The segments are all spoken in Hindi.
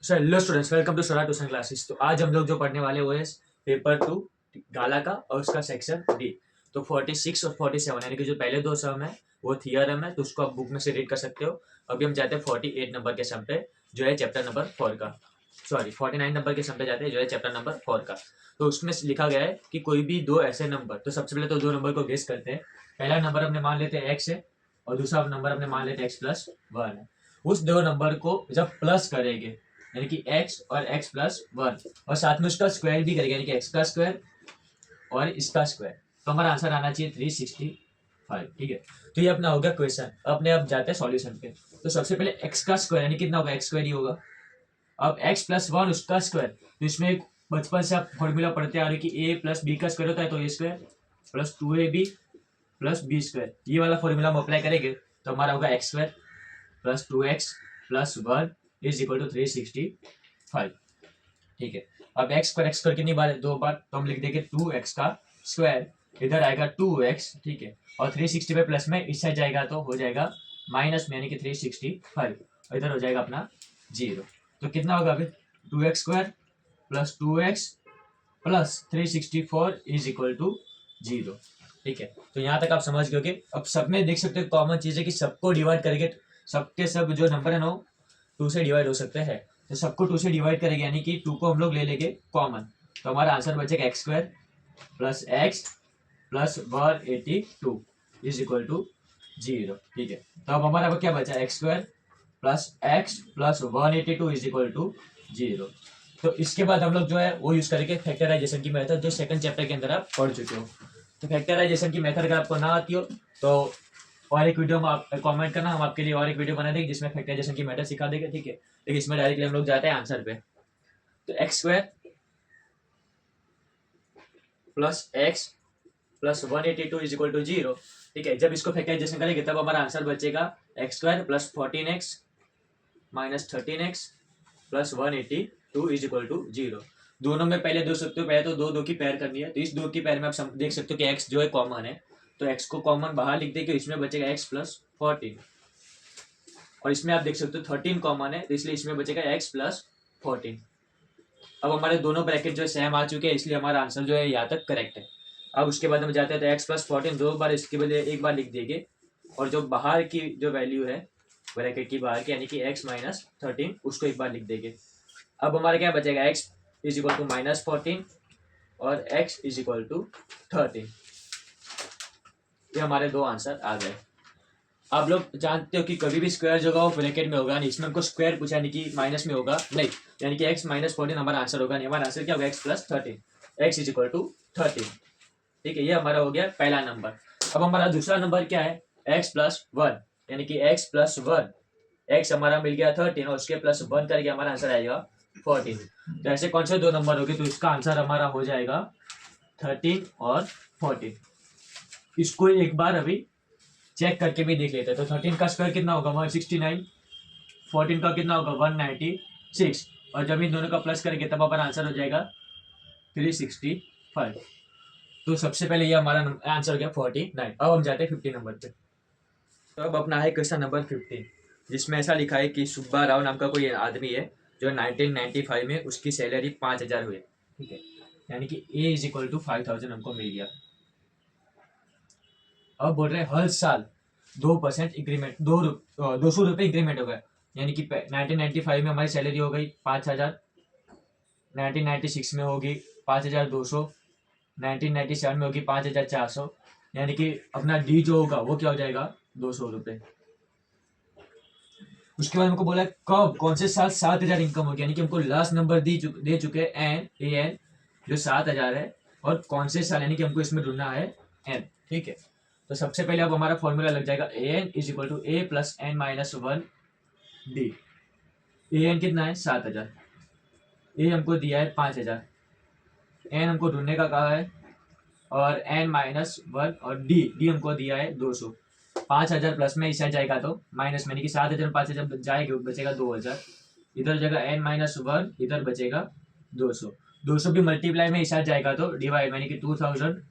So hello students, welcome to Sora tuition classes. तो आज हम लोग जो पढ़ने वाले वो है पेपर 2 गाला का और उसका सेक्शन डी। तो 46 और 47 यानी कि जो पहले दो सम है वो थियरम है, तो उसको आप बुक में से रीड कर सकते हो। अभी हम जाते हैं 48 नंबर के सम पे, जो है चैप्टर नंबर 4 का। सॉरी 49 नंबर के सम पे जाते हैं, जो है चैप्टर नंबर 4 का। तो उसमें लिखा गया है कि कोई भी दो ऐसे नंबर, तो सबसे पहले तो दो नंबर को गेस करते हैं। पहला नंबर अपने मान लेते हैं एक्स है और दूसरा नंबर अपने मान लेते हैं x+1 है। उस दो नंबर को जब प्लस करेंगे यानी कि x और x+1 और साथ में उसका स्क्वायर भी करेंगे यानी कि x का स्क्वायर और इसका स्क्वायर, तो हमारा आंसर आना चाहिए 365। ठीक है, तो ये अपना हो गया क्वेश्चन। अपने अब जाते हैं सॉल्यूशन पे। तो सबसे पहले x का स्क्वायर यानी कितना होगा, x स्क्वायर ही होगा। अब x+1 उसका स्क्वायर, तो इसमें बचपन से आप फॉर्मूला पढ़ते आ रहे कि a प्लस बी का स्क्वायर होता है, तो A square plus 2ab plus B square, ये वाला फॉर्मूला हम अप्लाई करेंगे तो हमारा होगा x square plus 2x+1 is equal to 365। ठीक है, अब x स्क्वायर कितनी बार है, दो बार, तो हम लिख देंगे 2x का स्क्वायर, इधर आएगा 2x। ठीक है, और 360 पे प्लस में इस साइड जाएगा तो हो जाएगा माइनस में यानी कि 365, और इधर हो जाएगा अपना 0। तो कितना होगा अभी 2x² plus 2x plus 364 is equal to 0। ठीक है, तो यहाँ तक आप समझ गए। अब सब में देख सकते हो कॉमन चीज है कि सबको डिवाइड करके सबके सब जो नंबर है ना 2 से डिवाइड हो सकते हैं। तो सबको 2 से डिवाइड करेंगे यानी कि 2 को हम लोग ले लेंगे कॉमन, तो हमारा आंसर बचेगा x² plus x plus 182 is equal to 0। ठीक है, तो अब हमारा क्या बचा x² plus x plus 182 is equal to 0। तो इसके बाद हम लोग जो है वो यूज करेंगे फैक्टराइजेशन की मेथड, जो सेकंड चैप्टर के अंदर आप पढ़ चुके हो। तो फैक्टराइजेशन की मेथड अगर आपको ना आती हो तो और एक वीडियो में आप कमेंट करना, हम आपके लिए और एक वीडियो बना देंगे जिसमें फैक्टराइजेशन की मेथड सिखा देंगे। ठीक है, लेकिन इसमें डायरेक्टली हम लोग जाते हैं आंसर पे। तो x² plus x plus 182 is equal to 0। ठीक है, जब इसको फैक्टराइजेशन करेंगे तब हमारा आंसर बचेगा x² plus 14x minus 13x plus 182 is equal to 0। दोनों में पहले दो सकते हो, पहले तो दो की पैर करनी है, तो इस दो की पैर में आप देख सकते हो कि x जो है कॉमन है, तो x को कॉमन बाहर लिख देंगे, इसमें बचेगा x प्लस 14, और इसमें आप देख सकते हो 13 कॉमन है, तो इसलिए इसमें बचेगा x प्लस 14। अब हमारे दोनों ब्रैकेट जो है सेम आ चुके हैं, इसलिए हमारा आंसर जो है यहाँ तक करेक्ट है। अब उसके बाद हम जाते हैं तो x प्लस 14 दो बार इसके बजाय एक बार लिख देंगे, और जो बाहर की जो वैल्यू है ब्रैकेट की बाहर की यानी कि x माइनस 13 उसको एक बार लिख देंगे। अब हमारा क्या बचेगा x is equal to minus 14 और x इज इक्वल टू 13। ये हमारे दो आंसर आ गए। आप लोग जानते हो कि कभी भी स्क्वायर जो होगा वो ब्रैकेट में होगा नहीं, इसमें हमको स्क्वायर पूछा यानी कि माइनस में होगा नहीं, यानी कि x माइनस 14 हमारा आंसर होगा नहीं, हमारा आंसर क्या होगा x plus 13, x is equal to 13। ठीक है, ये हमारा हो गया पहला नंबर। अब हमारा दूसरा नंबर क्या है x प्लस 1 यानी कि x प्लस 1, x हमारा मिल गया 13 और उसके प्लस 1 करके हमारा आंसर आएगा 14। तो ऐसे कौन से दो नंबर हो गए, तो इसका आंसर हमारा हो जाएगा 13 और 14। इसको एक बार अभी चेक करके भी देख लेते हैं। तो 13 का स्क्वायर कितना होगा 169, 14 का कितना होगा 196, और जब इन दोनों का प्लस करेंगे तब हमारा आंसर हो जाएगा 365। तो सबसे पहले ये हमारा आंसर हो गया 49। अब हम जाते हैं 50 नंबर पे। तो अब अपना है क्वेश्चन नंबर 15, जिसमें ऐसा लिखा है कि सुब्बा राव नाम का कोई आदमी है जो 1995 में उसकी सैलरी 5000 हुई। ठीक है, यानी कि a इज इक्वल टू 5000 हमको मिल गया। अब बोल रहे हर साल 2% इंक्रीमेंट, 200 रुपये इंक्रीमेंट हो गया, यानी कि 1995 में हमारी सैलरी हो गई 5000, 1996 में होगी 5200, 1997 में होगी 5400, यानी कि अपना डी जो होगा वो क्या हो जाएगा 200 रुपये। उसके बाद हमको बोला कब कौन से साल 7000 इनकम होगी, यानी कि हमको लास्ट नंबर दे चुके एन ए एन जो 7000 है, और कौन से साल यानी कि हमको इसमें ढूंढना है एन। ठीक है, तो सबसे पहले अब हमारा फॉर्मूला लग जाएगा A N is equal to A plus N minus 1 D. A N कितना है 7000, ए हमको दिया है 5000, एन हमको ढूंढने का कहा है, और एन माइनस 1 और डी हमको दिया है 200। 5000 प्लस में इस साइड जाएगा तो माइनस में, यानी कि 7000 5000 जाएगा बचेगा 2000, इधर जगह एन माइनस 1 इधर बचेगा 200। 200 भी मल्टीप्लाई में इस साइड जाएगा तो डिवाइड, यानी कि 2000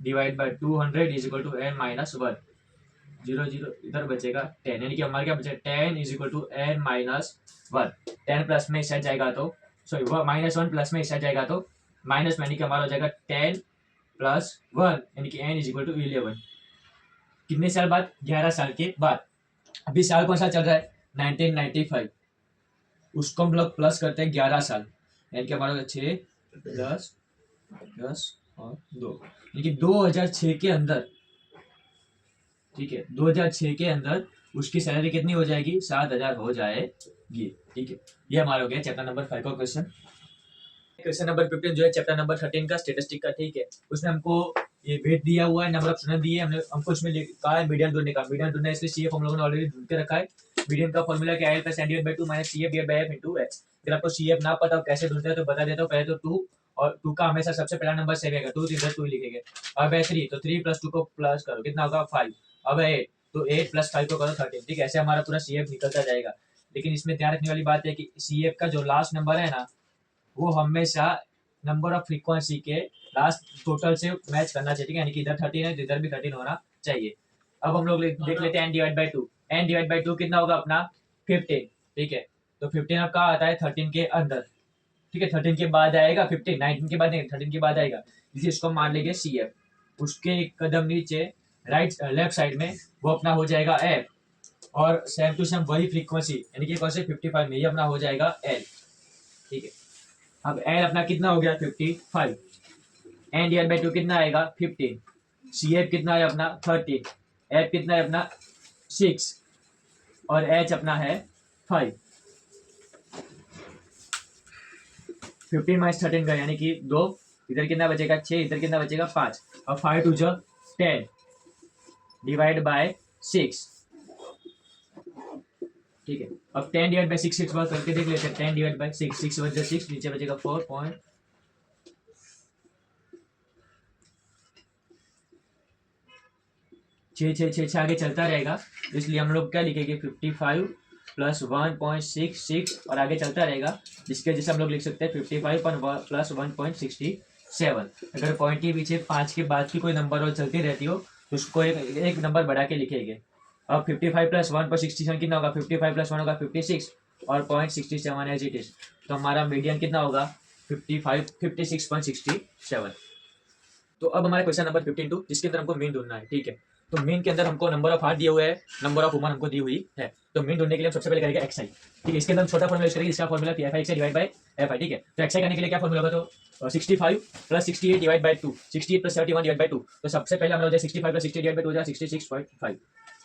divide by 200 is equal to n minus 1, zero zero इधर बचेगा 10, यानी कि हमारे क्या बचेगा 10 is equal to n minus 1। 10 plus में इससे जाएगा तो सॉरी -1 प्लस में इससे जाएगा तो माइनस में, यानी कि हमारा हो जाएगा 10 प्लस 1 यानी कि n इज इक्वल टू 11। कितने साल बाद? 11 साल के बाद। अभी साल कौन सा चल रहा है? 1995। उसको हम लोग प्लस करते हैं 11 साल, यानी कि हमारा 6 10 10 और 2, यानी कि 2006 के अंदर, ठीक है, 2006 के अंदर उसकी सैलरी कितनी हो जाएगी? 7,000 हो जाएगी। ठीक है, ये हमारा हो गया चैप्टर नंबर 5 का क्वेश्चन। क्वेश्चन नंबर 15 जो है चैप्टर नंबर 13 का स्टेटिस्टिक का। ठीक है, उसमें हमको ये वेट दिया हुआ है, नंबर ऑफ स्टूडेंट दिए, हमको उसमें कहा है मीडियन ढूंढने का। मीडियन ढूंढना है, इसलिए सीएफ हम लोगों ने ऑलरेडी ढूंढ के रखा है। मीडियन का फॉर्मूला क्या है? Plus n divide by 2 minus CF divide by F into H. अगर आपको सीएफ ना पता हो कैसे ढूंढते हैं तो बता देता हूँ। पहले तो 2 और 2 का हमेशा सबसे पहला नंबर सेव रहेगा, 2 इधर 2 लिखेंगे। अब है 3 तो 3 प्लस 2 को प्लस करो, कितना होगा? 5। अब है 8 तो 8 प्लस 5 को करो 13। ठीक है, ऐसे हमारा पूरा सीएफ निकलता जाएगा। लेकिन इसमें ध्यान रखने वाली बात है कि सीएफ का जो लास्ट नंबर है ना, वो हमेशा नंबर ऑफ फ्रीक्वेंसी के लास्ट टोटल से मैच करना चाहिए। ठीक है, यानी कि इधर 13 है तो इधर भी 13 होना चाहिए। अब हम लोग देख लेते हैं n divide by 2। n divide by 2 कितना होगा अपना? 15। ठीक है, तो 15 अब कहाँ आता है? 13 के अंदर। ठीक है, 13 के बाद आएगा 15, 19 के बाद नहीं, 13 के बाद आएगा, इसी इसको मान लेंगे सी एफ। उसके एक कदम नीचे राइट लेफ्ट साइड में वो अपना हो जाएगा एफ, और सेम टू सेम वही फ्रीक्वेंसी यानी कि कौन से 55 में ये अपना हो जाएगा एल। ठीक है, अब एल अपना कितना हो गया? 55। एन डिवाइड बाई 2 कितना आएगा? 15। सी एफ कितना है अपना? 13। एफ कितना है अपना? 6 और एच अपना है 5। 15 माइनस 13 का यानी कि 2, इधर कितना बचेगा? 6, इधर कितना बचेगा? 5। और 5 टू जो 10 डिवाइड बाय 6। ठीक है, अब 10 डिवाइड बाय 6 बार करके देख लेते हैं। 10 डिवाइड बाय 6, 6 बच 6, नीचे बचेगा 4 पॉइंट 6 आगे चलता रहेगा, इसलिए हम लोग क्या लिखेंगे? 55 प्लस 1.66 और आगे चलता रहेगा, जिसके जैसे हम लोग लिख सकते हैं 55 प्लस 1.67। अगर पॉइंट के पीछे 5 के बाद की कोई नंबर और चलती रहती हो तो उसको एक नंबर बढ़ा के लिखेंगे। अब 55 प्लस 1.67 कितना होगा? 55 प्लस 1 होगा 56 और 0.67 एज इट इज। तो हमारा मीडियन कितना होगा? 56.67। तो अब हमारा क्वेश्चन नंबर 52 जिसके अंदर हमको मीन ढूंढना है। ठीक है, तो मीन के अंदर हमको नंबर ऑफ हार्ट दिए हुए है, नंबर ऑफ वुमन हमको दी हुई है। तो मीन ढूंढने के लिए हम सबसे पहले करेंगे एक्सआई। ठीक है, इसके अंदर हम छोटा फॉर्मूला यूज करेंगे, इसका formula P F I divide by F I. ठीक है, तो एक्सआई करने के लिए क्या फॉर्मूला होगा? तो 65 plus 68 divide by 2, 68 plus 71 divide by 2। तो सबसे पहले हमारा हो जाए 65 प्लस 68 डिवाइड बाय 2 हो जाए 66.5।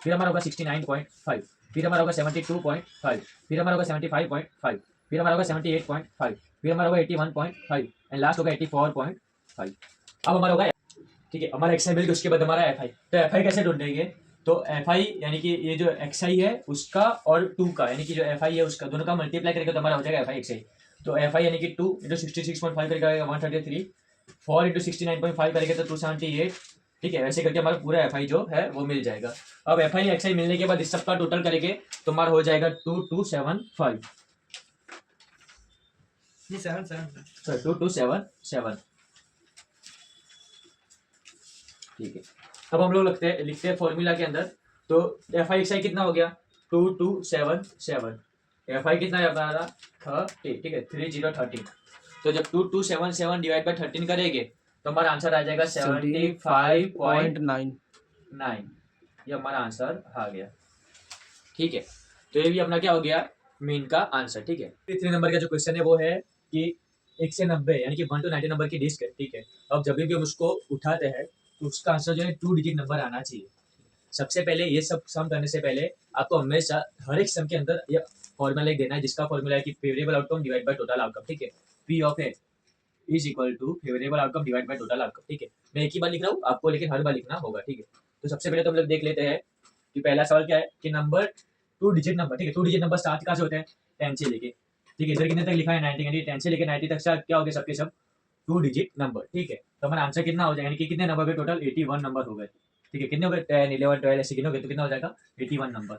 फिर हमारा होगा 69.5, फिर हमारा होगा 72.5, फिर हमारा होगा 75.5, फिर हमारा होगा 78.5, फिर हमारा होगा 81.5 एंड लास्ट होगा 84.5। अब हमारा होगा, ठीक है, हमारा एक्स आई मिल गया, उसके बाद हमारा एफ आई। तो एफ आई कैसे ढूंढेंगे? तो एफ आई यानी कि ये जो एक्स आई है उसका और 2 का, यानी कि जो एफ आई है उसका दोनों का मल्टीप्लाई करेंगे तो हमारा हो जाएगा एफ आई एक्स आई। तो एफ आई यानी कि 2 इंटू 66.5 करेगा 133, 4 इंटू 69.5 करेंगे तो 278। ठीक है, ऐसे करके हमारा पूरा एफ आई जो है वो मिल जाएगा। अब एफ आई एक्स आई मिलने के बाद इस सबका टोटल करेंगे तो हमारा हो जाएगा 2275। 2277। ठीक है, अब हम लोग लिखते हैं फॉर्मूला के अंदर। तो एफ आई एक्स आई कितना हो गया? 2277। एफ आई कितना है हमारा? 30। ठीक है, 3030। तो जब 2277 डिवाइड बाय 13 करेंगे तो हमारा आंसर आ जाएगा 75.9। ये हमारा आंसर आ गया। ठीक है, तो ये भी अपना क्या हो गया? मीन का आंसर। ठीक है, 3 नंबर का जो क्वेश्चन है वो है कि 1 से 90 यानी कि 1 to 90 नंबर की डिस्क है। ठीक है, अब जब भी हम उसको उठाते हैं तो उसका आंसर जो है 2 डिजिट नंबर आना चाहिए। सबसे पहले ये सब सम करने से पहले आपको हमेशा हर एक सम के अंदर ये फॉर्मूला देना है, जिसका फॉर्मूला है कि favourable outcome divide by total outcome. ठीक है, P of A is equal to favourable outcome divide by total outcome. ठीक है, मैं एक ही बार लिख रहा हूँ आपको, लेकिन हर बार लिखना होगा। ठीक है, तो सबसे पहले तो हम लोग देख लेते हैं कि पहला सवाल क्या है कि नंबर 2 डिजिट नंबर। ठीक है, 2 डिजिट नंबर स्टार्ट कहाँ से होते हैं? 10 से लेके। ठीक है, इधर कितने तक लिखा है? 90, यानी 10 से लेके 90 तक से क्या हो गए? सबके सब 2 डिजिट नंबर। ठीक है, तो हमारा आंसर कितना हो जाएगा? यानी कि कितने नंबर पे टोटल? 81 नंबर हो गए। ठीक है, कितने हो गए? 10 11 12 ऐसे कितने हो गए? तो कितना हो जाएगा? 81 नंबर।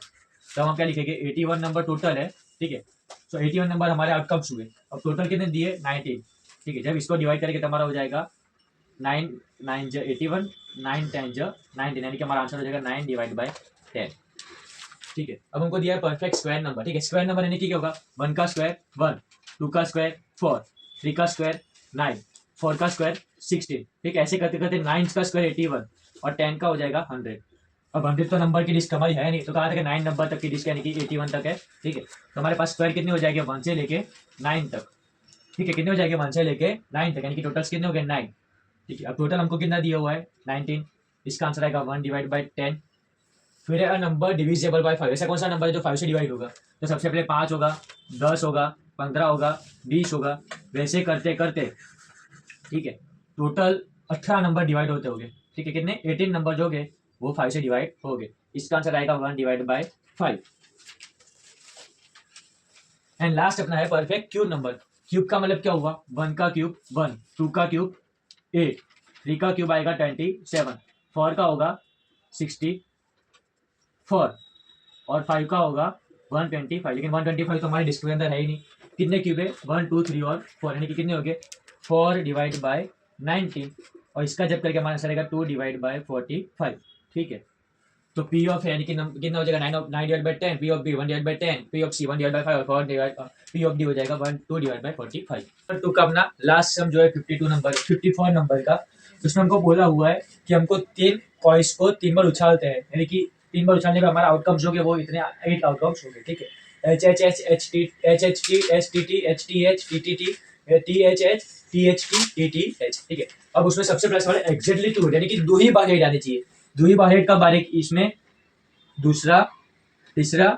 तो हम क्या लिखेंगे? 81 नंबर टोटल है। ठीक है, सो 81 नंबर हमारे आउटकम्स हुए। अब टोटल कितने दिए? 19। ठीक है, जब इसको डिवाइड करेंगे तो हमारा हो जाएगा 9 9 ज 81, 9 10 ज 19, यानी कि हमारा आंसर हो जाएगा 9 डिवाइड बाय 10। ठीक है, अब हमको दिया है परफेक्ट स्क्वायर नंबर। ठीक है, स्क्वायर नंबर यानी कि क्या होगा, 1 का स्क्वायर 1, 2 का स्क्वायर 4, 3 का स्क्वायर 9, 4 का स्क्वायर 16। ठीक है, ऐसे करते करते 9 का स्क्वायर 81 और 10 का हो जाएगा 100। अब 100 तो नंबर की लिस्ट हमारी है नहीं, तो कहा था कि 9 नंबर तक की लिस्ट यानी कि 81 तक है। ठीक है, तो हमारे पास स्क्वायर कितने हो जाएंगे 1 से लेके 9 तक। ठीक है, कितने हो जाएंगे 1 से लेके 9 तक, यानी कि टोटल्स कितने हो गए 9। ठीक है, अब टोटल हमको कितना दिया हुआ है 19, इसका आंसर आएगा 1 डिवाइड बाई 10। फिर है नंबर डिविजिबल बाय 5। ऐसा कौन सा नंबर है जो 5 से डिवाइड होगा, तो सबसे पहले 5 होगा, 10 होगा, 15 होगा, 20 होगा, वैसे करते करते ठीक है टोटल 18 नंबर डिवाइड होते होंगे। ठीक है, कितने 18 नंबर जो होंगे वो 5 से डिवाइड हो गए। इसका आंसर आएगा 1 डिवाइड बाय 5। एंड लास्ट अपना है परफेक्ट क्यूब नंबर। क्यूब का मतलब क्या हुआ, 1 का क्यूब 1, 2 का क्यूब 8, 3 का क्यूब आएगा 27, 4 का होगा 64 और 5 का होगा 125। लेकिन 125 तो हमारे डिस्क के अंदर है ही नहीं। कितने क्यूब है 1 2 3 और 4, यानी कि कितने हो गए 4 डिवाइड बाय 19, और इसका जब करके हमारा आंसर आएगा 2 डिवाइड बाय 45। ठीक है, तो पी ऑफ यानी कि कितना हो जाएगा 9 divide by 10, P of B 1 divide by 10, P of C 1 divide by 5 और 4 डिवाइड पी ऑफ डी हो जाएगा 2 डिवाइड बाय 45। नंबर 2 का अपना लास्ट सम जो है 52 नंबर 54 नंबर का, उसमें हमको बोला हुआ है कि हमको 3 कॉइन्स को 3 बार उछालते हैं, यानी कि 3 बार उछालने का हमारा आउटकम्स हो गए वो इतने 8 आउटकम्स हो गए। ठीक है, H H H H T H H T H T T H T H T T T T H H T H T T T H. ठीक है, अब उसमें सबसे प्लस वाले एग्जैक्टली 2, यानी कि 2 ही बार हेड आने चाहिए। 2 ही बार हेड कब आ रहे, इसमें दूसरा तीसरा।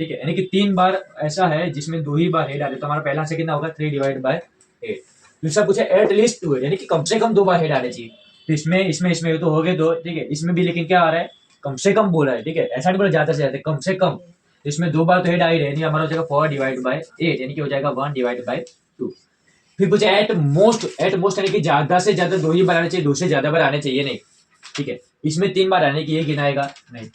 ठीक है, यानी कि 3 बार ऐसा है जिसमें 2 ही बार हेड आ रहे, तो हमारा पहला से कितना होगा 3 डिवाइड बाय 8। दूसरा पूछा एट लीस्ट 2 है, यानी कि कम से कम 2 बार हेड आने चाहिए। तो इसमें तो हो गए 2। ठीक है, इसमें भी लेकिन क्या आ रहा है कम से कम बोला है। ठीक है, ऐसा नहीं बोला ज्यादा से ज्यादा, कम से कम। इसमें 2 बार तो हेड आ ही रहे, यानी हमारा हो जाएगा 4 डिवाइड बाय 8, यानी कि हो जाएगा 1 डिवाइड बाय 2। फिर पूछा एट मोस्ट यानी कि ज्यादा से ज्यादा 2 ही बार आने चाहिए, 2 से ज्यादा बार आने चाहिए नहीं। ठीक है, इसमें 3 बार आने की ये गिनाएगा नहीं,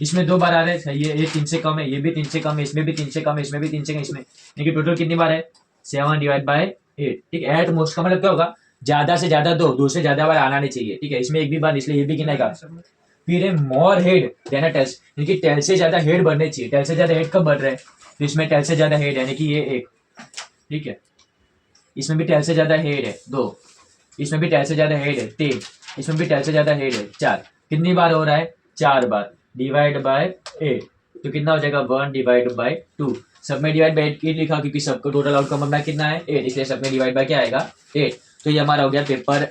इसमें 2 बार आ रहे हैं, ये 3 से कम है, ये भी 3 से कम है, इसमें भी 3 से कम है, इसमें भी 3 से कम, इसमें यानी टोटल कितनी बार है 7 डिवाइड बाय 8। ठीक है, एट मोस्ट का मतलब क्या होगा ज्यादा से ज्यादा 2 से ज्यादा बार आना नहीं चाहिए। ठीक है, इसमें एक भी बार, इसलिए ये भी गिनाएगा। फिर है मोर हेड देन टेल्स, यानी कि टेल से ज्यादा हेड बढ़ने चाहिए। टेल से ज्यादा हेड कब बढ़ रहे हैं, तो इसमें टेल से ज्यादा हेड यानी कि ये 1। ठीक है, इसमें भी टेल से ज्यादा हेड है 2, इसमें भी टेल से ज्यादा हेड है 3, इसमें भी टेल से ज्यादा हेड है 4। कितनी बार हो रहा है 4 बार डिवाइड बाय 8, तो कितना हो जाएगा 1 डिवाइड बाय 2। सब में डिवाइड बाय 8 लिखा क्योंकि सबको टोटल आउटकम हमारा कितना है 8, इसलिए सब में डिवाइड बाय क्या आएगा 8। तो ये हमारा हो गया पेपर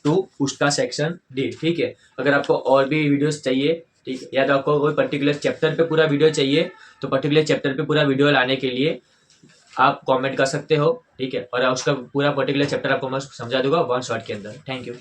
2 उसका सेक्शन डी। ठीक है, अगर आपको और भी वीडियोस चाहिए, ठीक है, या तो आपको कोई पर्टिकुलर चैप्टर पे पूरा वीडियो चाहिए, तो पर्टिकुलर चैप्टर पे पूरा वीडियो लाने के लिए आप कमेंट कर सकते हो। ठीक है, और उसका पूरा पर्टिकुलर चैप्टर आपको मैं समझा दूंगा 1 शॉट के अंदर। Thank you.